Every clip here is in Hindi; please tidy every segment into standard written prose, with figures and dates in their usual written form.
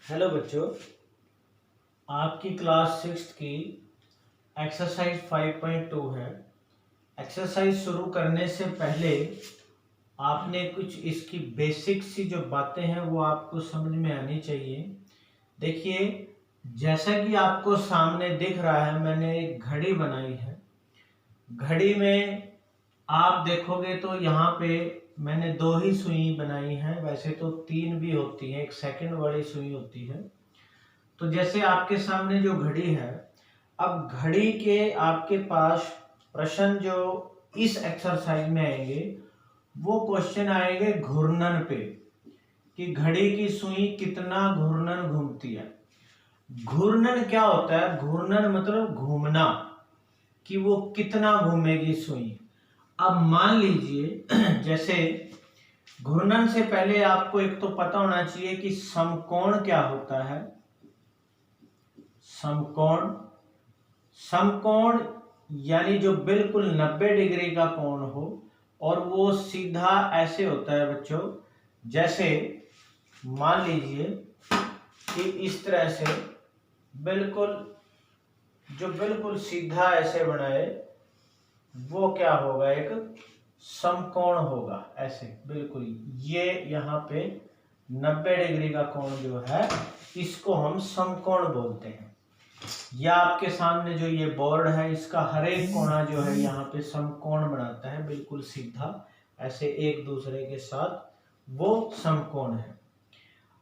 हेलो बच्चों, आपकी क्लास 6 की एक्सरसाइज 5.2 है। एक्सरसाइज शुरू करने से पहले आपने कुछ इसकी बेसिक सी जो बातें हैं वो आपको समझ में आनी चाहिए। देखिए, जैसा कि आपको सामने दिख रहा है, मैंने एक घड़ी बनाई है। घड़ी में आप देखोगे तो यहाँ पे मैंने 2 ही सुई बनाई है, वैसे तो 3 भी होती है, एक सेकंड वाली सुई होती है। तो जैसे आपके सामने जो घड़ी है, अब घड़ी के आपके पास प्रश्न जो इस एक्सरसाइज में आएंगे वो क्वेश्चन आएंगे घूर्णन पे, कि घड़ी की सुई कितना घूर्णन घूमती है। घूर्णन क्या होता है? घूर्णन मतलब घूमना, कि वो कितना घूमेगी सुई। अब मान लीजिए जैसे घूर्णन से पहले आपको एक तो पता होना चाहिए कि समकोण क्या होता है। समकोण, समकोण यानी जो बिल्कुल 90 डिग्री का कोण हो, और वो सीधा ऐसे होता है बच्चों, जैसे मान लीजिए कि इस तरह से बिल्कुल जो बिल्कुल सीधा ऐसे बनाए वो क्या होगा? एक समकोण होगा। ऐसे बिल्कुल ये यहाँ पे 90 डिग्री का कोण जो है इसको हम समकोण बोलते हैं। या आपके सामने जो ये बोर्ड है, इसका हर एक कोना जो है यहाँ पे समकोण बनाता है, बिल्कुल सीधा ऐसे एक दूसरे के साथ, वो समकोण है।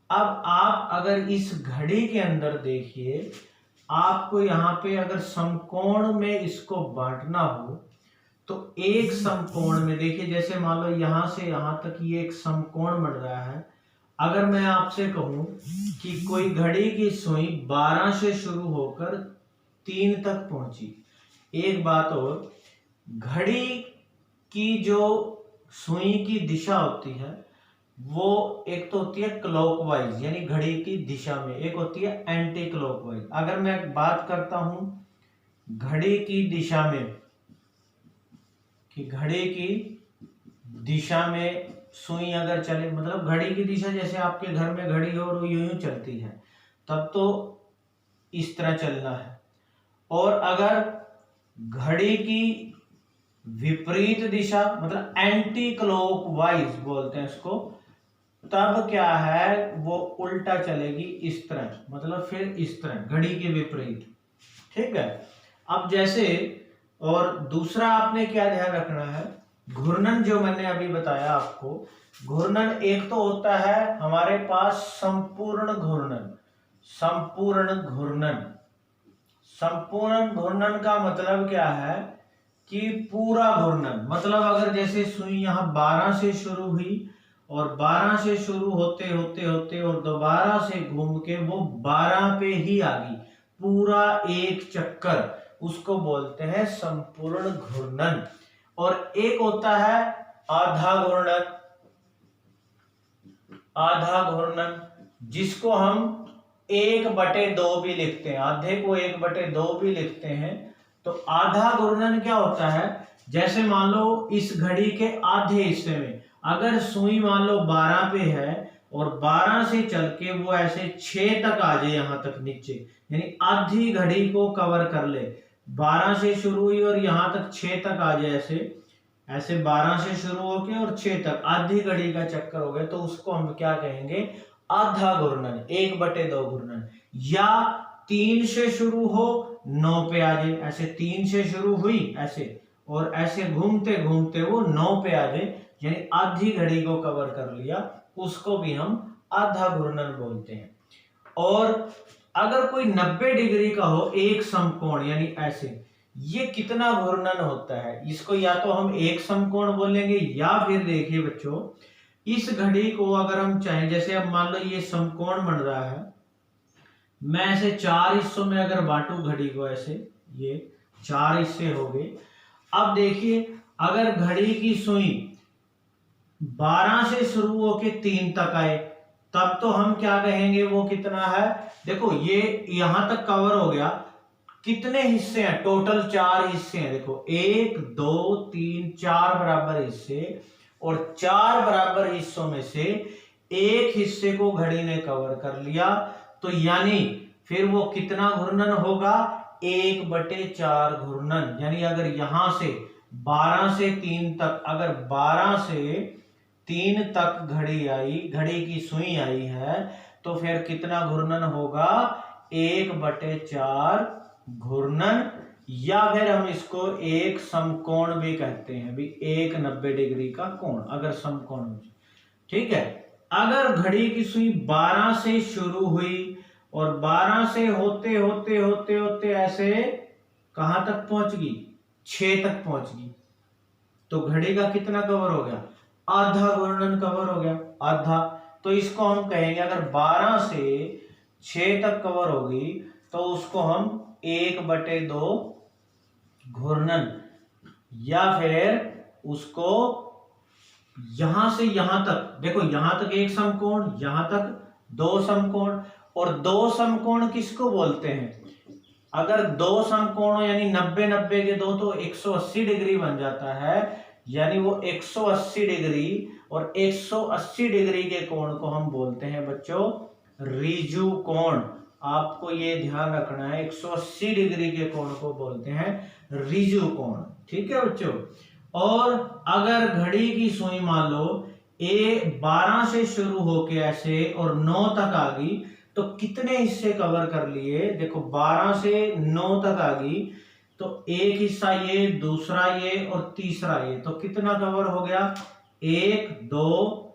अब आप अगर इस घड़ी के अंदर देखिए, आपको यहाँ पे अगर समकोण में इसको बांटना हो तो एक समकोण में देखिए, जैसे मान लो यहां से यहां तक ये एक समकोण बन रहा है। अगर मैं आपसे कहूं कि कोई घड़ी की सुई 12 से शुरू होकर 3 तक पहुंची, एक बात और, घड़ी की जो सुई की दिशा होती है वो एक तो होती है क्लॉकवाइज यानी घड़ी की दिशा में, एक होती है एंटी क्लॉकवाइज। अगर मैं बात करता हूं घड़ी की दिशा में, कि घड़ी की दिशा में सुई अगर चले, मतलब घड़ी की दिशा जैसे आपके घर में घड़ी हो और वो यूं यूं चलती है, तब तो इस तरह चलना है। और अगर घड़ी की विपरीत दिशा, मतलब एंटी क्लॉकवाइज बोलते हैं इसको, तब क्या है वो उल्टा चलेगी इस तरह, मतलब फिर इस तरह घड़ी के विपरीत। ठीक है। अब जैसे, और दूसरा आपने क्या ध्यान रखना है, घूर्णन जो मैंने अभी बताया आपको, घूर्णन एक तो होता है हमारे पास संपूर्ण घूर्णन। संपूर्ण घूर्णन, संपूर्ण घूर्णन का मतलब क्या है कि पूरा घूर्णन, मतलब अगर जैसे सुई यहाँ 12 से शुरू हुई और 12 से शुरू होते होते होते और दोबारा से घूम के वो 12 पे ही आ गई, पूरा एक चक्कर, उसको बोलते हैं संपूर्ण घूर्णन। और एक होता है आधा घूर्णन। आधा घूर्णन जिसको हम 1/2 भी लिखते हैं, आधे को 1/2 भी लिखते हैं। तो आधा घूर्णन क्या होता है? जैसे मान लो इस घड़ी के आधे हिस्से में अगर सुई मान लो 12 पे है और 12 से चल के वो ऐसे 6 तक आ जाए, यहां तक नीचे, यानी आधी घड़ी को कवर कर ले। 12 से शुरू हुई और यहां तक 6 तक आ जाए, ऐसे ऐसे 12 से शुरू होके और 6 तक आधी घड़ी का चक्कर हो गया, तो उसको हम क्या कहेंगे? आधा घूर्णन, 1/2 घूर्णन। या 3 से शुरू हो 9 पे आ जाए, ऐसे 3 से शुरू हुई ऐसे और ऐसे घूमते घूमते वो 9 पे आ जाए, यानी आधी घड़ी को कवर कर लिया, उसको भी हम आधा घूर्णन बोलते हैं। और अगर कोई 90 डिग्री का हो एक समकोण, यानी ऐसे, ये कितना घूर्णन होता है? इसको या तो हम एक समकोण बोलेंगे, या फिर देखिए बच्चों, इस घड़ी को अगर हम चाहें, जैसे अब मान लो ये समकोण बन रहा है, मैं ऐसे 4 हिस्सों में अगर बांटू घड़ी को, ऐसे ये 4 हिस्से हो गए। अब देखिए, अगर घड़ी की सुई 12 से शुरू होके 3 तक आए, तब तो हम क्या कहेंगे? वो कितना है? देखो ये यहां तक कवर हो गया, कितने हिस्से हैं? टोटल 4 हिस्से हैं। देखो 1 2 3 4 बराबर हिस्से, और 4 बराबर हिस्सों में से एक हिस्से को घड़ी ने कवर कर लिया, तो यानी फिर वो कितना घूर्णन होगा, 1/4 घूर्णन। यानी अगर यहां से 12 से 3 तक, अगर 12 से 3 तक घड़ी आई, घड़ी की सुई आई है, तो फिर कितना घूर्णन होगा, 1/4 घूर्णन। या फिर हम इसको एक समकोण भी कहते हैं भी, एक 90 डिग्री का कोण अगर समकोण हो। ठीक है, अगर घड़ी की सुई 12 से शुरू हुई और 12 से होते होते होते होते ऐसे कहां तक पहुंच गई, 6 तक पहुंच गई, तो घड़ी का कितना कवर हो गया, आधा घूर्णन कवर हो गया, आधा। तो इसको हम कहेंगे, अगर 12 से 6 तक कवर होगी तो उसको हम 1/2 घूर्णन, या फिर उसको यहां से यहां तक, देखो यहां तक एक समकोण, यहां तक 2 समकोण, और 2 समकोण किसको बोलते हैं, अगर 2 समकोण यानी 90-90 के 2 तो 180 डिग्री बन जाता है। यानी वो 180 डिग्री और 180 डिग्री के कोण को हम बोलते हैं बच्चों ऋजु कोण। आपको ये ध्यान रखना है, 180 डिग्री के कोण को बोलते हैं ऋजु कोण। ठीक है बच्चों। और अगर घड़ी की सुई मान लो 12 से शुरू होके ऐसे और 9 तक आ गई, तो कितने हिस्से कवर कर लिए, देखो 12 से 9 तक आ गई, तो एक हिस्सा ये, दूसरा ये और तीसरा ये, तो कितना कवर हो गया, 1 2,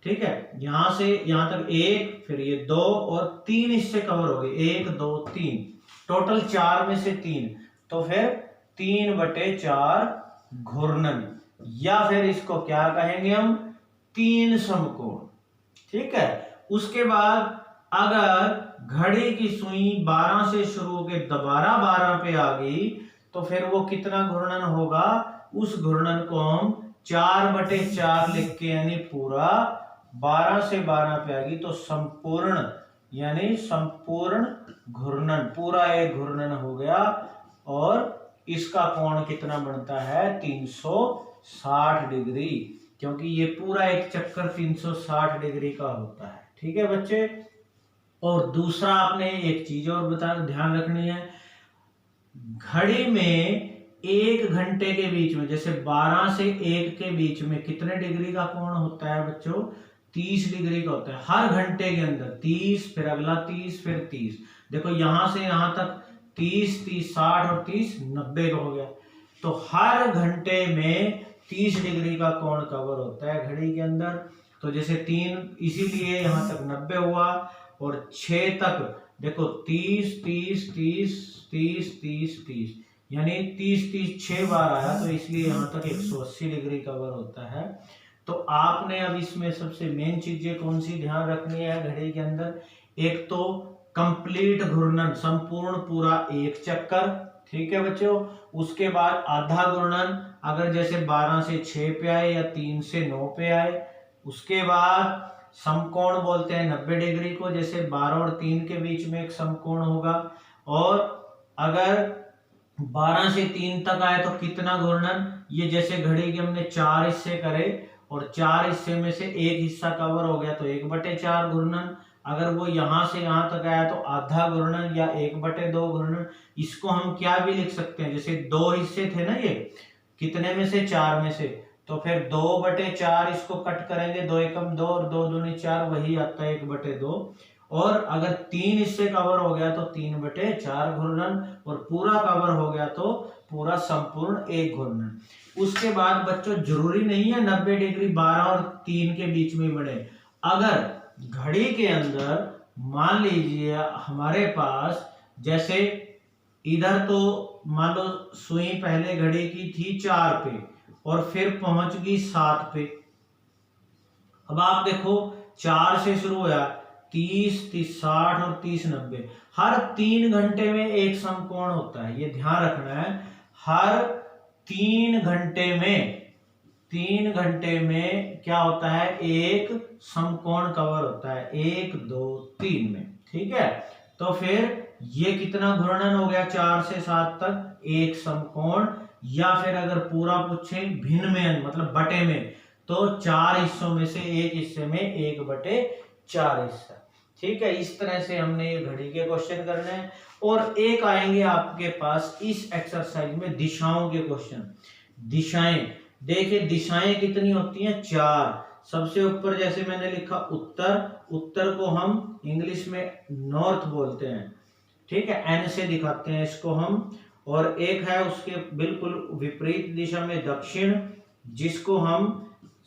ठीक है, यहां से यहां तक 1, फिर ये 2 और 3 हिस्से कवर हो गए, 1 2 3, टोटल 4 में से 3, तो फिर 3/4 घूर्णन, या फिर इसको क्या कहेंगे हम, 3 समकोण। ठीक है। उसके बाद अगर घड़ी की सुई 12 से शुरू होकर दोबारा 12 पे आ गई, तो फिर वो कितना घूर्णन होगा, उस घूर्णन को हम 4/4 लिख के, यानी पूरा 12 से 12 पे आ गई तो संपूर्ण, यानी संपूर्ण घूर्णन, पूरा एक घूर्णन हो गया। और इसका कोण कितना बनता है, 360 डिग्री, क्योंकि ये पूरा एक चक्कर 360 डिग्री का होता है। ठीक है बच्चे। और दूसरा आपने एक चीज और बता ध्यान रखनी है, घड़ी में 1 घंटे के बीच में, जैसे 12 से 1 के बीच में कितने डिग्री का कोण होता है बच्चों, 30 डिग्री का होता है। हर घंटे के अंदर 30, फिर अगला 30, फिर 30। देखो यहां से यहां तक 30 30 60 और 30 90 का हो गया। तो हर घंटे में 30 डिग्री का कोण कवर होता है घड़ी के अंदर। तो जैसे 3, इसीलिए यहां तक 90 हुआ, और 6 तक देखो 30 30 30 30 30 30, यानी 30 30 6 बार आया, तो इसलिए यहां तक 180 डिग्री कवर होता है। तो आपने अब इसमें सबसे मेन चीजें कौन सी ध्यान रखनी है घड़ी के अंदर, एक तो कंप्लीट घूर्णन, संपूर्ण पूरा एक चक्कर। ठीक है बच्चों। उसके बाद आधा घूर्णन, अगर जैसे 12 से 6 पे आए या 3 से 9 पे आए। उसके बाद समकोण बोलते हैं 90 डिग्री को, जैसे 12 और 3 के बीच में एक समकोण होगा। और अगर 12 से 3 तक आए तो कितना घूर्णन, ये जैसे घड़ी के हमने 4 हिस्से करे और 4 हिस्से में से एक हिस्सा कवर हो गया तो 1/4 घूर्णन। अगर वो यहां से यहां तक आया तो आधा घूर्णन या 1/2 घूर्णन। इसको हम क्या भी लिख सकते हैं, जैसे 2 हिस्से थे ना ये, कितने में से, 4 में से, तो फिर 2/4 इसको कट करेंगे, 2 एकम 2 और 2 दूनी 4, वही आता है 1/2। और अगर 3 हिस्से कवर हो गया तो 3/4 घूर्णन, और पूरा कवर हो गया तो पूरा संपूर्ण एक घूर्णन। उसके बाद बच्चों जरूरी नहीं है 90 डिग्री 12 और 3 के बीच में बने। अगर घड़ी के अंदर मान लीजिए हमारे पास, जैसे इधर तो मान लो सुई पहले घड़ी की थी 4 पे और फिर पहुंच गई 7 पे। अब आप देखो 4 से शुरू हुआ, 30 30 60 और 30 90, हर 3 घंटे में एक समकोण होता है, ये ध्यान रखना है। हर 3 घंटे में क्या होता है, एक समकोण कवर होता है, 1 2 3 में। ठीक है। तो फिर ये कितना घूर्णन हो गया, 4 से 7 तक एक समकोण। या फिर अगर पूरा पूछे भिन्न में, मतलब बटे में, तो 4 हिस्सों में से एक हिस्से में 1/4 हिस्सा। ठीक है, इस तरह से हमने ये घड़ी के क्वेश्चन करने हैं। और एक आएंगे आपके पास इस एक्सरसाइज में दिशाओं के क्वेश्चन। दिशाएं, देखिए दिशाएं कितनी होती हैं, 4। सबसे ऊपर जैसे मैंने लिखा उत्तर, उत्तर को हम इंग्लिश में नॉर्थ बोलते हैं, ठीक है, एन से दिखाते हैं इसको हम। और एक है उसके बिल्कुल विपरीत दिशा में दक्षिण, जिसको हम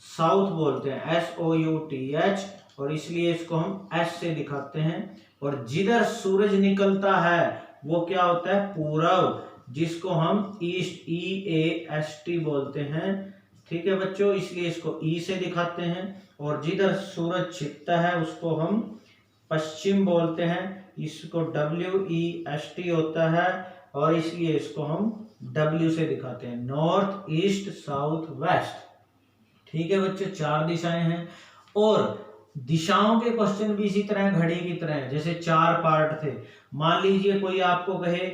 साउथ बोलते हैं, SOUTH, और इसलिए इसको हम S से दिखाते हैं। और जिधर सूरज निकलता है वो क्या होता है, पूरब, जिसको हम ईस्ट, EAST बोलते हैं, ठीक है बच्चों, इसलिए इसको E से दिखाते हैं। और जिधर सूरज छिपता है उसको हम पश्चिम बोलते हैं, इसको WEST होता है, और इसलिए इसको हम W से दिखाते हैं, नॉर्थ, ईस्ट, साउथ, वेस्ट। ठीक है बच्चों, 4 दिशाएं हैं। और दिशाओं के क्वेश्चन भी इसी तरह घड़ी की तरह है, जैसे 4 पार्ट थे। मान लीजिए कोई आपको कहे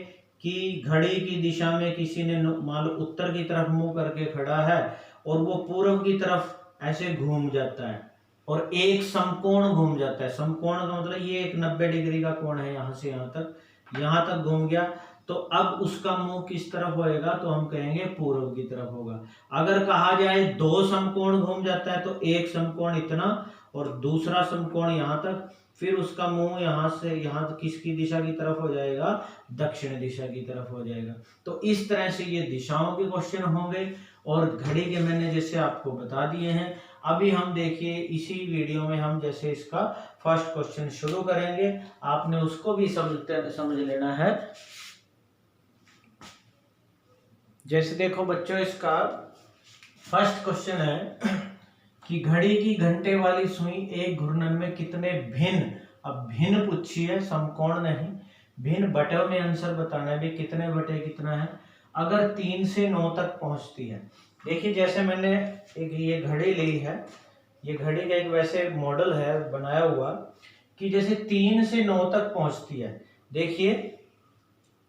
कि घड़ी की दिशा में किसी ने मान लो उत्तर की तरफ मुंह करके खड़ा है और वो पूर्व की तरफ ऐसे घूम जाता है और एक समकोण घूम जाता है। समकोण का मतलब ये एक 90 डिग्री का कोण है, यहां से यहां तक घूम गया, तो अब उसका मुंह किस तरफ होएगा, तो हम कहेंगे पूर्व की तरफ होगा। अगर कहा जाए 2 समकोण घूम जाता है तो एक समकोण इतना और दूसरा समकोण यहां तक, फिर उसका मुंह यहां से यहां किसकी दिशा की तरफ हो जाएगा, दक्षिण दिशा की तरफ हो जाएगा। तो इस तरह से ये दिशाओं के क्वेश्चन होंगे और घड़ी के मैंने जैसे आपको बता दिए हैं। अभी हम देखिए इसी वीडियो में हम जैसे इसका फर्स्ट क्वेश्चन शुरू करेंगे, आपने उसको भी समझ लेना है। जैसे देखो बच्चों, इसका फर्स्ट क्वेश्चन है कि घड़ी की घंटे वाली सुई एक घूर्णन में कितने भिन्न, अब भिन्न पूछी है, समकोण नहीं, भिन्न बटों में आंसर बताना है भी कितने बटे कितना है, अगर 3 से 9 तक पहुंचती है। देखिए जैसे मैंने एक ये घड़ी ली है, ये घड़ी का एक वैसे मॉडल है बनाया हुआ कि जैसे 3 से 9 तक पहुंचती है। देखिए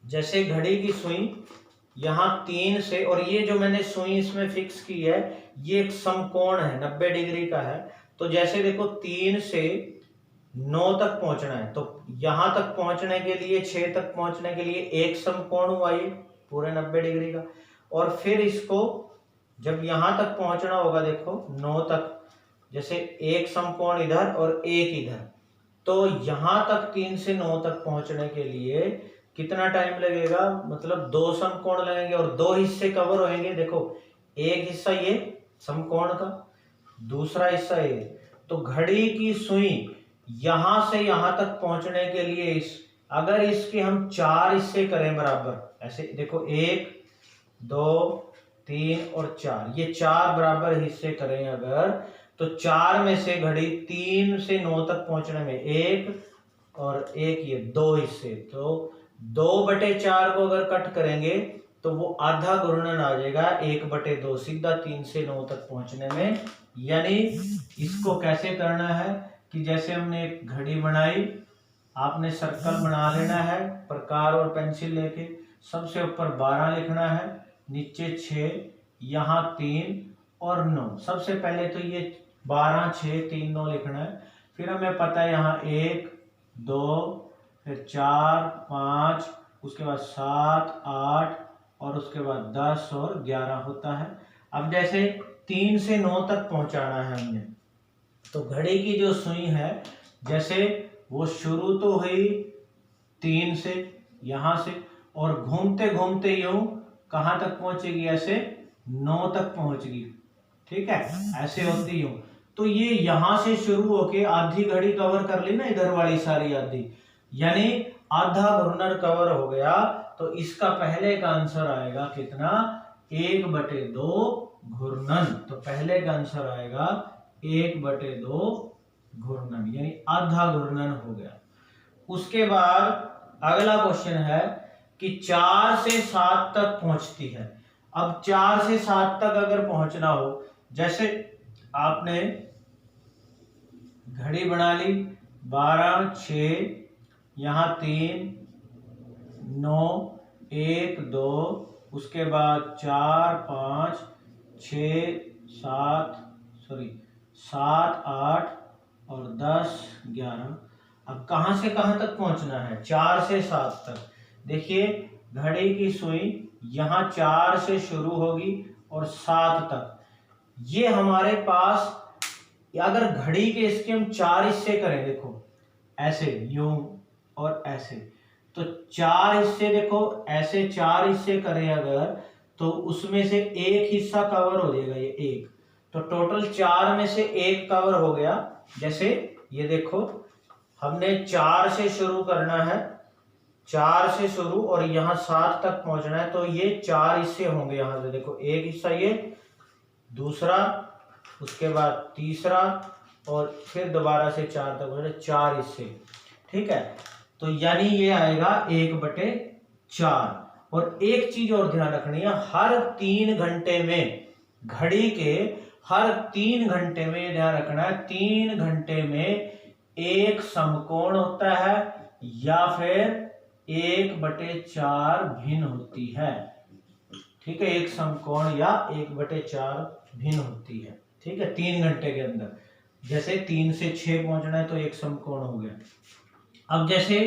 जैसे घड़ी की सुई यहाँ 3 से, और ये जो मैंने सुई इसमें फिक्स की है ये एक समकोण है, 90 डिग्री का है। तो जैसे देखो 3 से 9 तक पहुंचना है, तो यहां तक पहुंचने के लिए 6 तक पहुंचने के लिए एक समकोण हुआ ये पूरे 90 डिग्री का, और फिर इसको जब यहां तक पहुंचना होगा देखो 9 तक, जैसे एक समकोण इधर और एक इधर, तो यहां तक 3 से 9 तक पहुंचने के लिए कितना टाइम लगेगा, मतलब 2 समकोण लगेंगे और 2 हिस्से कवर होंगे। देखो एक हिस्सा ये समकोण का, दूसरा हिस्सा ये। तो घड़ी की सुई यहां से यहां तक पहुंचने के लिए अगर इसके हम 4 हिस्से करें बराबर, ऐसे देखो 1 2 3 और 4, ये 4 बराबर हिस्से करें अगर, तो 4 में से घड़ी 3 से 9 तक पहुंचने में 1 और 1 ये 2 हिस्से, तो 2/4 को अगर कट करेंगे तो वो आधा घूर्णन आ जाएगा, 1/2 सीधा 3 से 9 तक पहुंचने में। यानी इसको कैसे करना है कि जैसे हमने एक घड़ी बनाई, आपने सर्कल बना लेना है प्रकार और पेंसिल लेके, सबसे ऊपर 12 लिखना है, नीचे 6, यहाँ 3 और 9। सबसे पहले तो ये 12 6 3 9 लिखना है, फिर हमें पता है यहाँ 1 2 फिर 4 5, उसके बाद 7 8 और उसके बाद 10 और 11 होता है। अब जैसे 3 से 9 तक पहुंचाना है हमने, तो घड़ी की जो सुई है जैसे वो शुरू तो हुई 3 से यहां से, और घूमते घूमते यूं कहां तक पहुंचेगी, ऐसे 9 तक पहुंचेगी, ठीक है, ऐसे होती यूं। तो ये यहां से शुरू होके आधी घड़ी कवर कर ली ना, इधर वाली सारी आधी, यानी आधा घूर्णन कवर हो गया। तो इसका पहले का आंसर आएगा कितना, 1/2 घूर्णन। तो पहले का आंसर आएगा 1/2 घूर्णन, यानी आधा घूर्णन हो गया। उसके बाद अगला क्वेश्चन है कि 4 से 7 तक पहुंचती है। अब 4 से 7 तक अगर पहुंचना हो, जैसे आपने घड़ी बना ली 12 6, यहाँ 3 9 1 2, उसके बाद 4 5 6 7 8 और 10 11। अब कहां से कहां तक पहुंचना है, 4 से 7 तक। देखिए घड़ी की सुई यहाँ 4 से शुरू होगी और 7 तक। ये हमारे पास, अगर घड़ी के इसके हम 4 हिस्से करें, देखो ऐसे यूं और ऐसे, तो 4 हिस्से, देखो ऐसे 4 हिस्से करें अगर, तो उसमें से एक हिस्सा कवर हो जाएगा, ये एक, तो टोटल 4 में से एक कवर हो गया। जैसे ये देखो हमने 4 से शुरू करना है, 4 से शुरू और यहाँ 7 तक पहुंचना है, तो ये 4 हिस्से होंगे। यहां से देखो एक हिस्सा ये, दूसरा, उसके बाद तीसरा, और फिर दोबारा से 4 तक पहुंचना, 4 हिस्से। ठीक है, तो यानी ये आएगा 1/4। और एक चीज और ध्यान रखनी है, हर 3 घंटे में, घड़ी के हर 3 घंटे में, ध्यान रखना है 3 घंटे में एक समकोण होता है या फिर 1/4 भिन्न होती है। ठीक है, एक समकोण या 1/4 भिन्न होती है। ठीक है, 3 घंटे के अंदर। जैसे 3 से 6 पहुंचना है तो एक समकोण हो गया। अब जैसे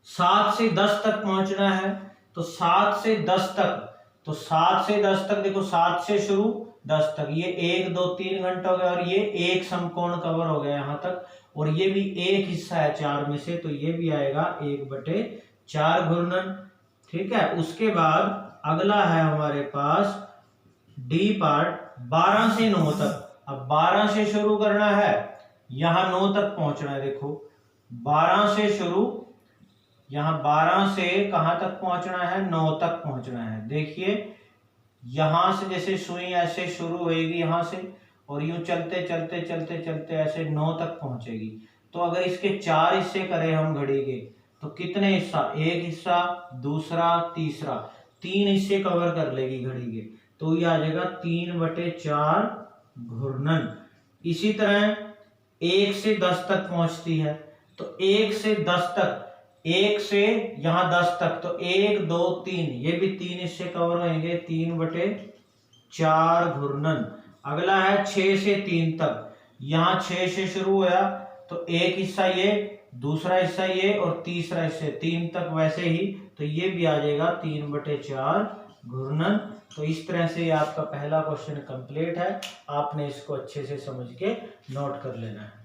7 से 10 तक पहुंचना है, तो 7 से 10 तक, तो 7 से 10 तक देखो, 7 से शुरू 10 तक, ये 1 2 3 घंटा हो गया और ये एक समकोण कवर हो गया यहां तक, और ये भी एक हिस्सा है 4 में से, तो ये भी आएगा 1/4 घूर्णन। ठीक है, उसके बाद अगला है हमारे पास डी पार्ट, 12 से 9 तक। अब 12 से शुरू करना है, यहां 9 तक पहुंचना है। देखो 12 से शुरू, यहां 12 से कहां तक पहुंचना है, 9 तक पहुंचना है। देखिए यहां से जैसे सुई ऐसे शुरू होगी यहां से, और यूं चलते चलते चलते चलते ऐसे 9 तक पहुंचेगी। तो अगर इसके 4 हिस्से करें हम घड़ी के, तो कितने हिस्सा, एक हिस्सा, दूसरा, तीसरा, 3 हिस्से कवर कर लेगी घड़ी के, तो ये आ जाएगा 3/4 घूर्णन। इसी तरह 1 से 10 तक पहुंचती है, तो 1 से 10 तक, 1 से यहां 10 तक, तो 1 2 3, ये भी 3 हिस्से कवर होंगे, 3/4 घूर्णन। अगला है 6 से 3 तक, यहां 6 से शुरू हुआ तो एक हिस्सा ये, दूसरा हिस्सा ये और तीसरा हिस्सा 3 तक वैसे ही, तो ये भी आ जाएगा 3/4 घूर्णन। तो इस तरह से आपका पहला क्वेश्चन कंप्लीट है। आपने इसको अच्छे से समझ के नोट कर लेना है।